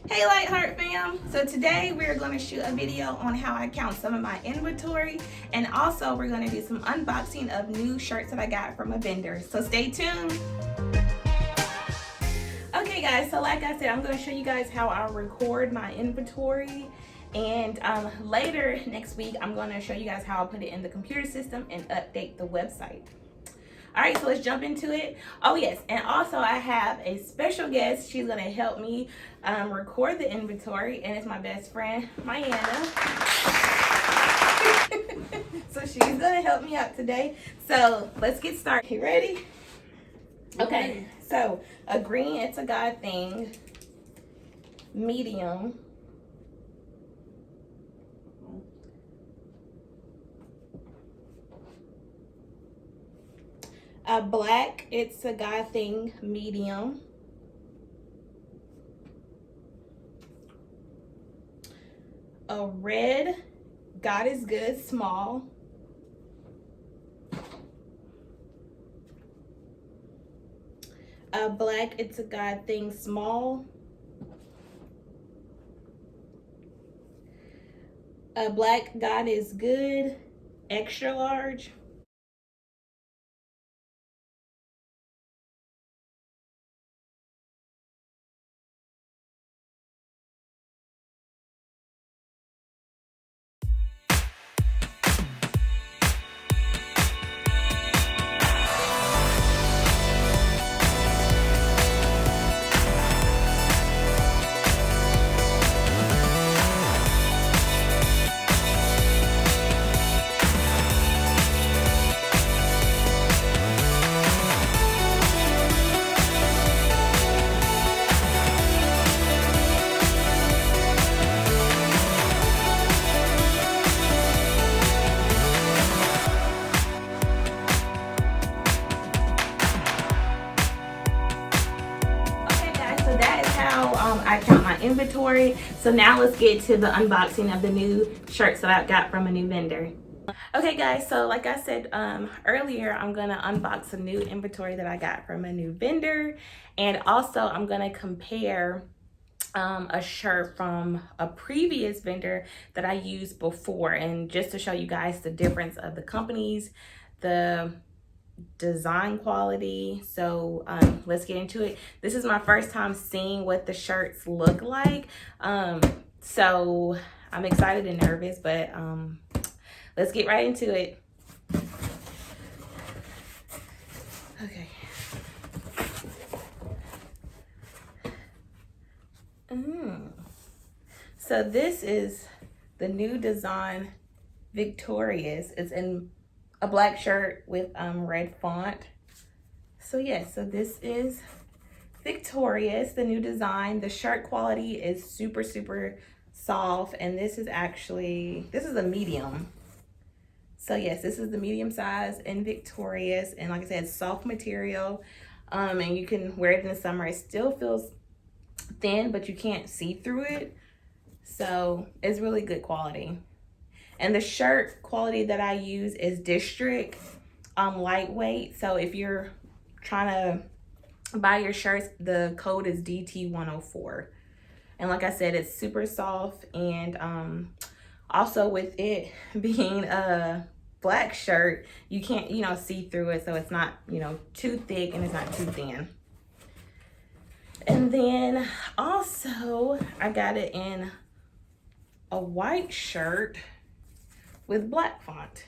Hey Lightheart fam! So today we're going to shoot a video on how I count some of my inventory, and also we're going to do some unboxing of new shirts that I got from a vendor. So stay tuned! Okay guys, so like I said, I'm going to show you guys how I record my inventory, and later next week I'm going to show you guys how I put it in the computer system and update the website. All right, so let's jump into it. Oh yes, and also I have a special guest. She's gonna help me record the inventory, and it's my best friend, Mayanna. So she's gonna help me out today. So let's get started. You ready? Okay, so a green, it's a God thing, medium. A black, it's a guy thing, medium. A red, God is good, small. A black, it's a God thing, small. A black, God is good, extra large. I count my inventory. So now let's get to the unboxing of the new shirts that I got from a new vendor. Okay guys, so like I said earlier, I'm gonna unbox a new inventory that I got from a new vendor, and also I'm gonna compare a shirt from a previous vendor that I used before, and just to show you guys the difference of the companies, the design quality. So let's get into it. This is my first time seeing what the shirts look like, so I'm excited and nervous, but let's get right into it. Okay. So this is the new design, Victorious. It's in a black shirt with red font. So yes, so this is Victorious, the new design. The shirt quality is super soft, and this is a medium. So yes, this is the medium size in Victorious, and like I said, soft material, and you can wear it in the summer. It still feels thin, but you can't see through it, so it's really good quality. And the shirt quality that I use is District, lightweight. So if you're trying to buy your shirts, the code is DT104. And like I said, it's super soft, and also with it being a black shirt, you can't, see through it, so it's not, too thick and it's not too thin. And then also I got it in a white shirt with black font.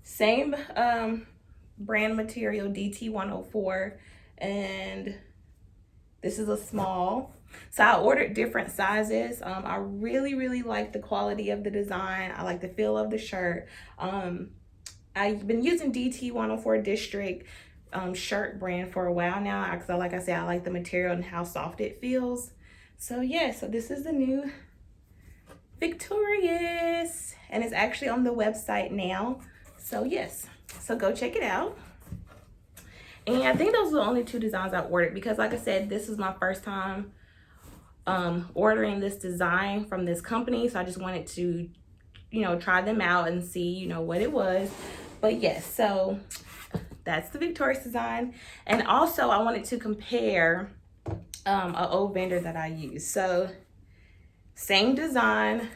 Same brand material, DT104, and this is a small. So I ordered different sizes. I really like the quality of the design. I like the feel of the shirt. I've been using DT104 District shirt brand for a while now, because like I said, I like the material and how soft it feels. So yeah, so this is the new Victorious, and it's actually on the website now. So yes, so go check it out. And I think those are the only two designs I ordered, because like I said, this is my first time ordering this design from this company, so I just wanted to try them out and see what it was. But yes, so that's the Victorious design. And also I wanted to compare an old vendor that I use. So same design,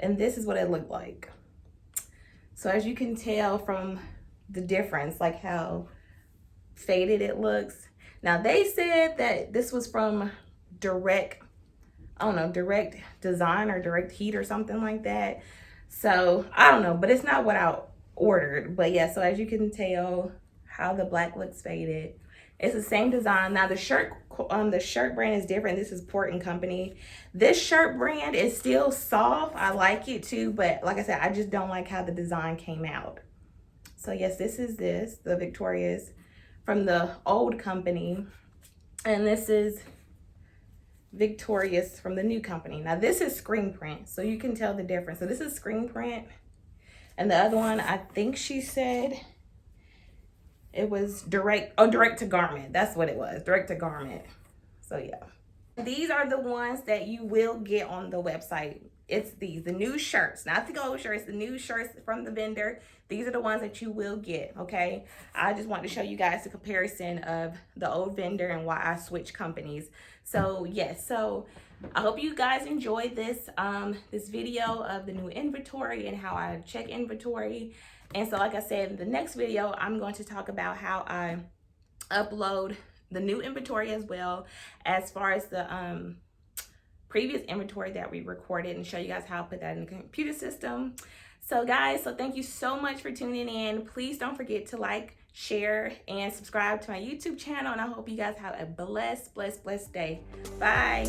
and this is what it looked like. So as you can tell from the difference, like how faded it looks. Now they said that this was from direct, I don't know, direct design or direct heat or something like that. So I don't know, but it's not what I ordered. But yeah, so as you can tell how the black looks faded. It's the same design. Now the shirt brand is different. This is Port and Company. This shirt brand is still soft. I like it too, but like I said, I just don't like how the design came out. So yes, this is the Victorious from the old company. And this is Victorious from the new company. Now this is screen print, so you can tell the difference. So this is screen print, and the other one, I think she said it was direct to garment. That's what it was, direct to garment. So yeah, these are the ones that you will get on the website. It's the new shirts, not the old shirts, the new shirts from the vendor. These are the ones that you will get, okay? I just want to show you guys the comparison of the old vendor and why I switched companies. So yes, so I hope you guys enjoyed this this video of the new inventory and how I check inventory. And so like I said, in the next video, I'm going to talk about how I upload the new inventory as well as far as the previous inventory that we recorded, and show you guys how I put that in the computer system. So guys, so thank you so much for tuning in. Please don't forget to like, share, and subscribe to my YouTube channel. And I hope you guys have a blessed day. Bye.